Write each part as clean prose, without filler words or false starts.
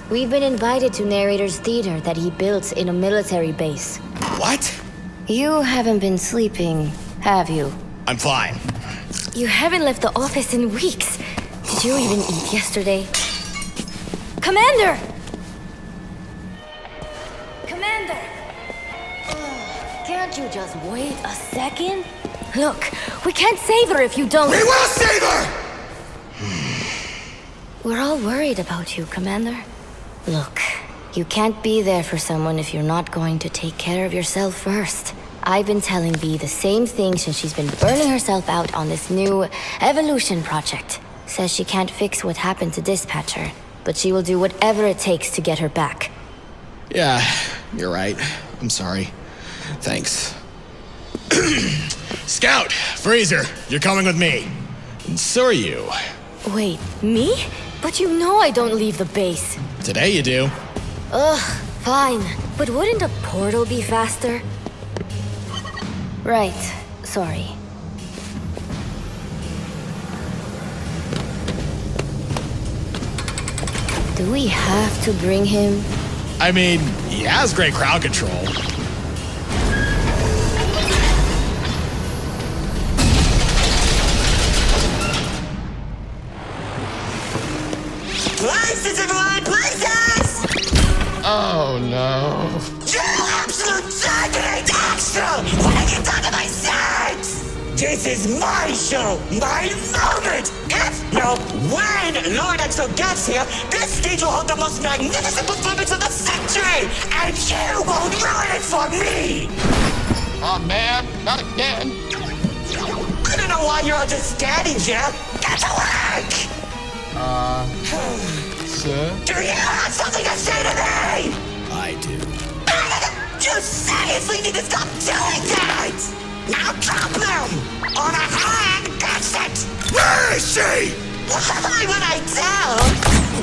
We've been invited to Narrator's theater that he built in a military base. What? You haven't been sleeping, have you? I'm fine. You haven't left the office in weeks. Did you even eat yesterday? Commander! Commander! Can't you just wait a second? Look, we can't save her if you don't... We will save her! We're all worried about you, Commander. Look, you can't be there for someone if you're not going to take care of yourself first. I've been telling Bee the same thing since she's been burning herself out on this new evolution project. Says she can't fix what happened to Dispatcher, but she will do whatever it takes to get her back. Yeah, you're right. I'm sorry. Thanks. Scout, Freezer, you're coming with me. And so are you. Wait, me? But you know I don't leave the base. Today you do. Ugh, fine. But wouldn't a portal be faster? Right, sorry. Do we have to bring him? I mean, he has great crowd control. Places, everyone, places! Oh no. You absolute target extra! When I get down to my sex! This is my show, my moment! If, no, when Lord Exo gets here, this stage will hold the most magnificent performance of the century! And you won't ruin it for me! Oh man, not again. I don't know why you're all just standing here! Get to work! Sir? Do you have something to say to me? I do. You seriously need to stop doing that! Now drop him! On a hand, that's it! Where is she? Why would I tell?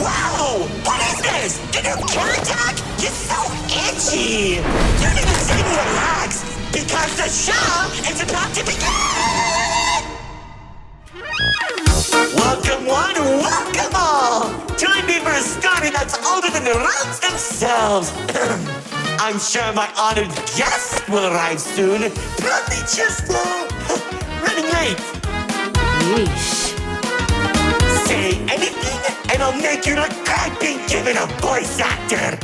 Whoa! What is this? Did you kill attack? You're so itchy! You need to say relax, because the show is about to begin! Welcome one, welcome all! Join me for a story that's older than the roots themselves! I'm sure my honored guests will arrive soon, but they just, running late. Yeesh. Say anything, and I'll make you regret being given a voice actor!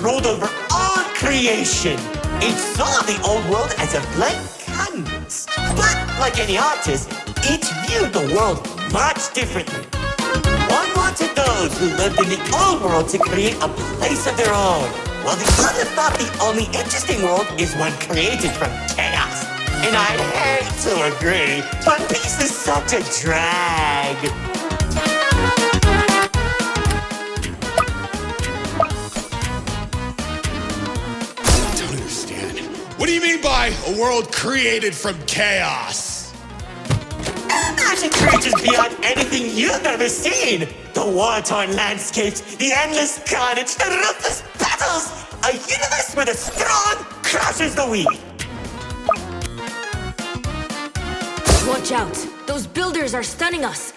Ruled over all creation. It saw the old world as a blank canvas. But like any artist, each viewed the world much differently. One wanted those who lived in the old world to create a place of their own, while the other thought the only interesting world is one created from chaos. And I'd hate to agree, but peace is such a drag. What do you mean by a world created from chaos? Imagine creatures beyond anything you've ever seen. The war-torn landscapes, the endless carnage, the ruthless battles. A universe where the strong crushes the weak. Watch out! Those builders are stunning us!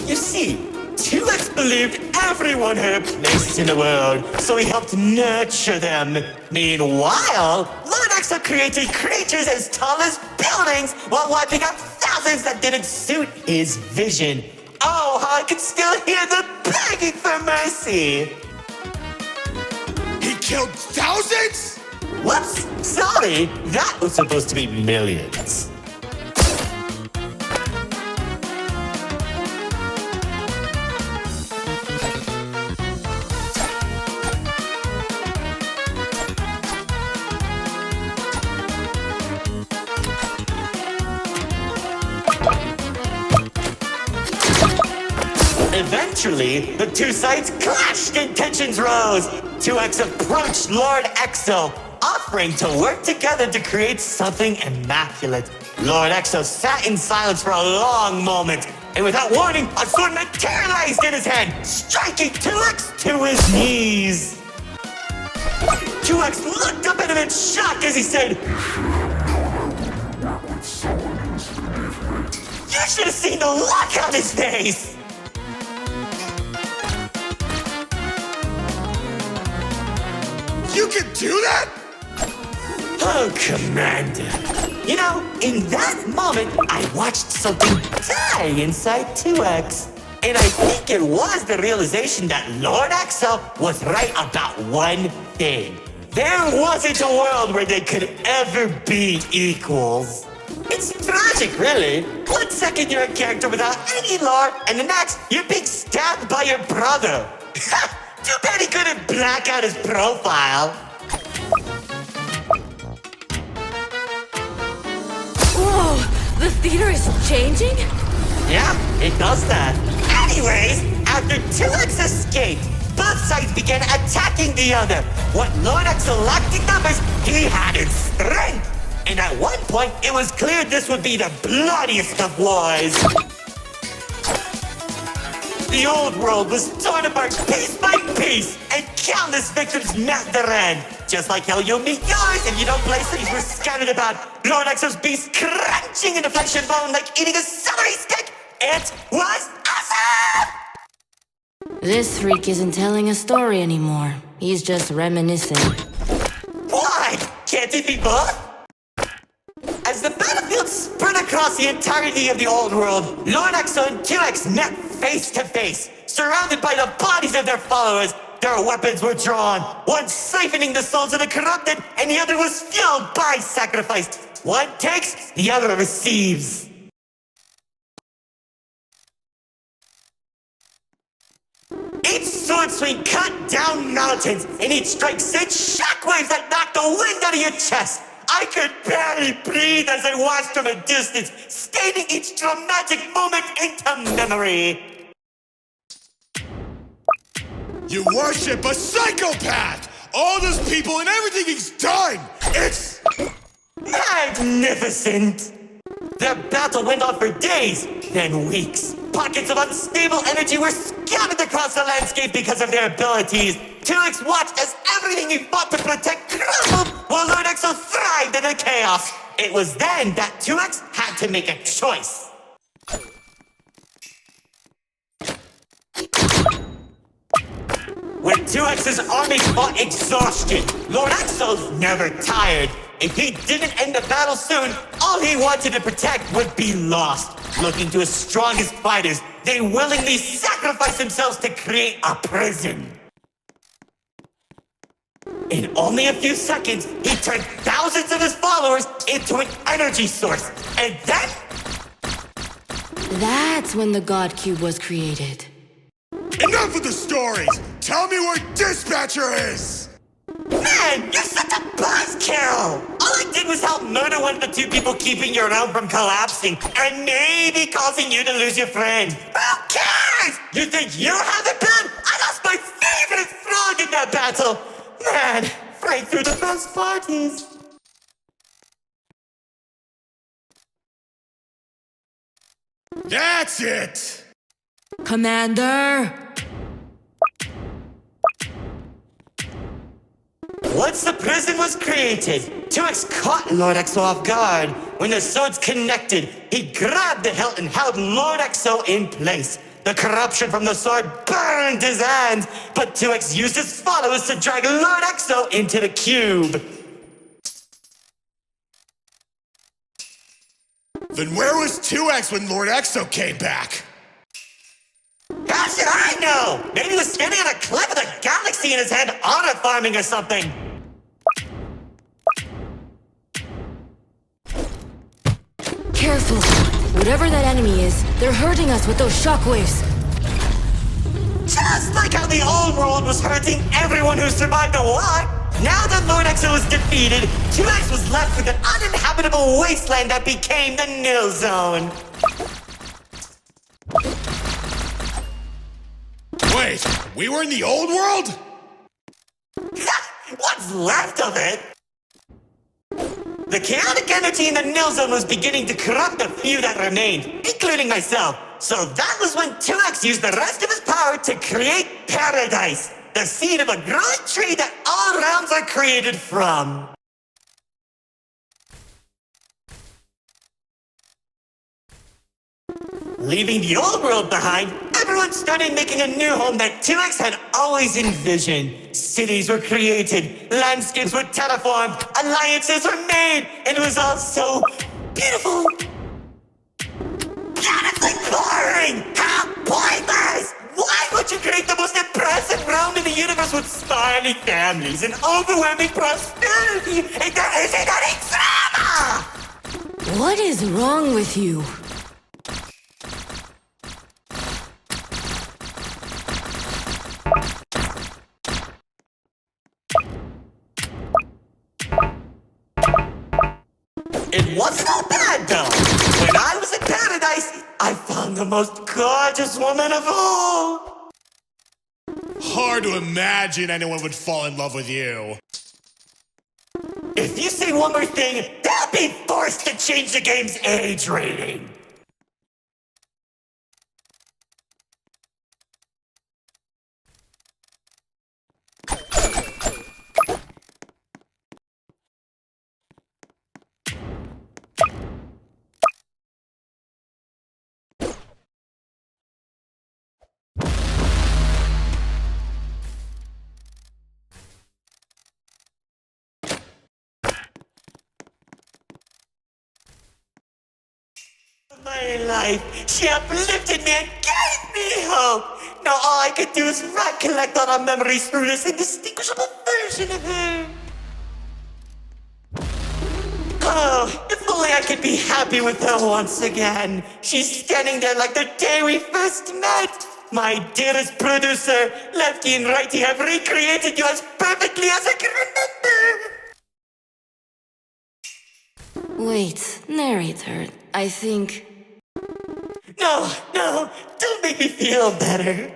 You see, 2X believed everyone had a place in the world, so he helped nurture them. Meanwhile, Lord Exo created creatures as tall as buildings while wiping out thousands that didn't suit his vision. Oh, how I can still hear them begging for mercy! He killed thousands? Whoops! Sorry, that was supposed to be millions. Eventually, the two sides clashed and tensions rose. 2X approached Lord Exo, offering to work together to create something immaculate. Lord Exo sat in silence for a long moment, and without warning, a sword materialized in his hand, striking 2X to his knees. 2X looked up at him in shock as he said, "You should have seen the look on his face!" You can do that? Oh, Commander. You know, in that moment, I watched something die inside 2X. And I think it was the realization that Lord Exo was right about one thing. There wasn't a world where they could ever be equals. It's tragic, really. 1 second you're a character without any lore, and the next you're being stabbed by your brother. Too bad he couldn't black out his profile. Whoa! The theater is changing? Yeah, it does that. Anyways, after 2X escaped, both sides began attacking the other. What Lord Exo lacked in numbers, he had in strength. And at one point, it was clear this would be the bloodiest of wars. The old world was torn apart piece by piece, and countless victims met their end. Just like how you'll meet yours if you don't play cities were scattered about. Lord Exo's beast crunching into flesh and bone like eating a celery stick. It was awesome! This freak isn't telling a story anymore. He's just reminiscing. Why? Can't it be both? As the battlefield spread across the entirety of the old world, Lord Exo and 2X met face to face. Surrounded by the bodies of their followers, their weapons were drawn. One siphoning the souls of the corrupted, and the other was fueled by sacrifice. One takes, the other receives. Each sword swing cut down mountains, and each strike sent shockwaves that knocked the wind out of your chest. I could barely breathe as I watched from a distance, skating each dramatic moment into memory. You worship a psychopath! All those people and everything he's done! It's magnificent! Their battle went on for days, then weeks. Pockets of unstable energy were scattered across the landscape because of their abilities. 2X watched as everything he fought to protect crumbled, while Lord Exo thrived in the chaos. It was then that 2X had to make a choice. When 2X's army fought exhaustion, Lord Exo's never tired. If he didn't end the battle soon, all he wanted to protect would be lost. Looking to his strongest fighters, they willingly sacrificed themselves to create a prison. In only a few seconds, he turned thousands of his followers into an energy source. And then... That's when the God Cube was created. enough of the stories! Tell me where Dispatcher is! Man, you're such a buzzkill! All I did was help murder one of the two people keeping your realm from collapsing, and maybe causing you to lose your friend. Who cares? You think you have it bad? I lost my favorite frog in that battle! Man, right through the best parties. That's it! Commander! Once the prison was created, 2X caught Lord Exo off guard. When the swords connected, he grabbed the hilt and held Lord Exo in place. The corruption from the sword burned his hands, but 2X used his followers to drag Lord Exo into the cube. Then where was 2X when Lord Exo came back? How should I know? Maybe he was standing on a cliff with a galaxy in his hand, honor farming or something. Careful! Whatever that enemy is, they're hurting us with those shockwaves. Just like how the old world was hurting everyone who survived the war. Now that Lord Exo was defeated, 2X was left with an uninhabitable wasteland that became the Nil Zone. Wait, we were in the old world? What's left of it? The chaotic energy in the Nil Zone was beginning to corrupt the few that remained, including myself. So that was when 2X used the rest of his power to create Paradise, the seed of a growing tree that all realms are created from. Leaving the old world behind, everyone started making a new home that 2X had always envisioned. Cities were created, landscapes were terraformed, alliances were made, and it was all so beautiful. Beautifully boring! How pointless! Why would you create the most impressive realm in the universe with smiling families and overwhelming prosperity if there isn't any drama? What is wrong with you? It wasn't all bad though. When I was in Paradise, I found the most gorgeous woman of all. Hard to imagine anyone would fall in love with you. If you say one more thing, they'll be forced to change the game's age rating. My life, she uplifted me and gave me hope. Now all I could do is recollect all our memories through this indistinguishable version of her. Oh, if only I could be happy with her once again. She's standing there like the day we first met. My dearest producer, Lefty and Righty have recreated you as perfectly as I can remember. Wait, narrator, I think... No, don't make me feel better.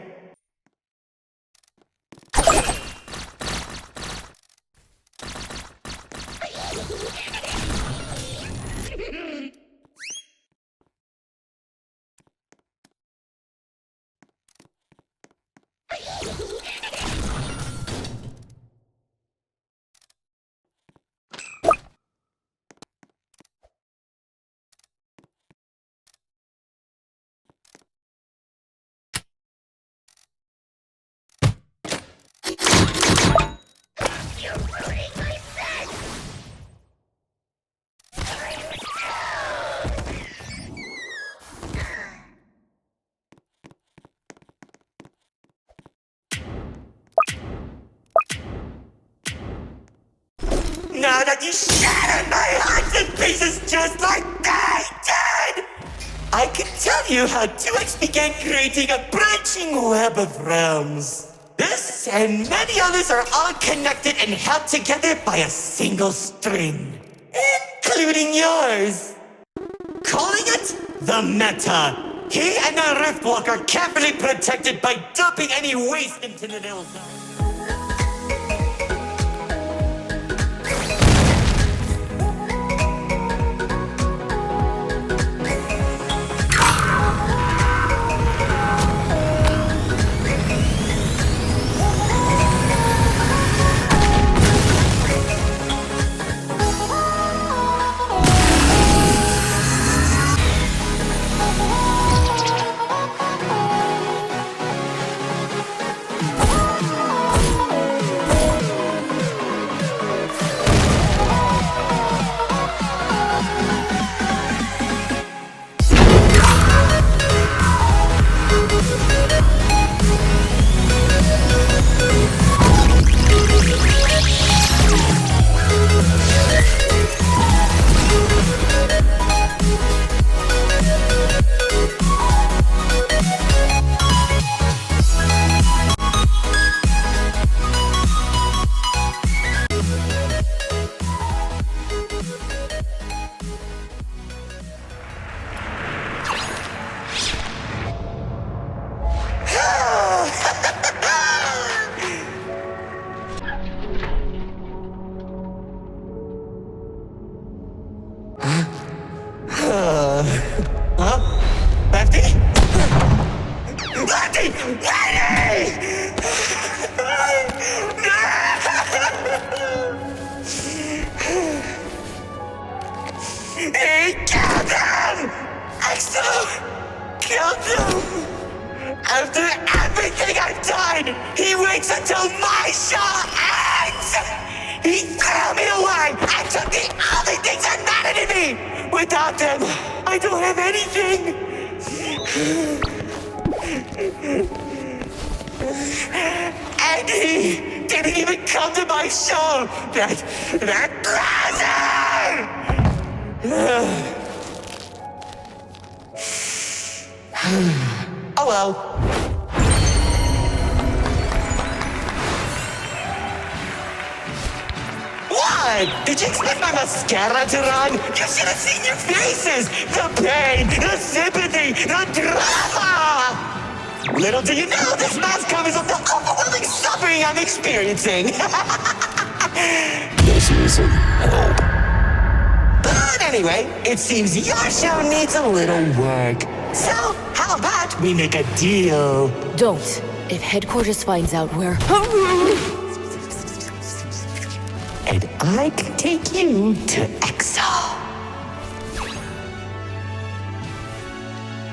Now that you shattered my heart to pieces just like they did, I can tell you how 2X began creating a branching web of realms. This and many others are all connected and held together by a single string, including yours. Calling it the Meta. He and the Riftwalk are carefully protected by dumping any waste into the Nil Zone. killed him! After everything I've done, he waits until my show ends! He threw me away and took the only things that mattered to me! Without them, I don't have anything! And he didn't even come to my show! That bastard! Oh well. What? Did you expect my mascara to run? You should have seen your faces! The pain, the sympathy, the drama! Little do you know, this mask covers up the overwhelming suffering I'm experiencing! This isn't help. But anyway, it seems your show needs a little work. So, how about we make a deal? Don't. If headquarters finds out we're... And I can take you to Exo.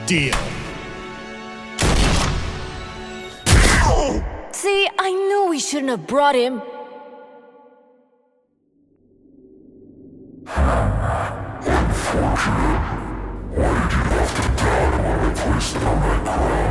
Deal. See, I knew we shouldn't have brought him. Why do you have to die on a place that I'm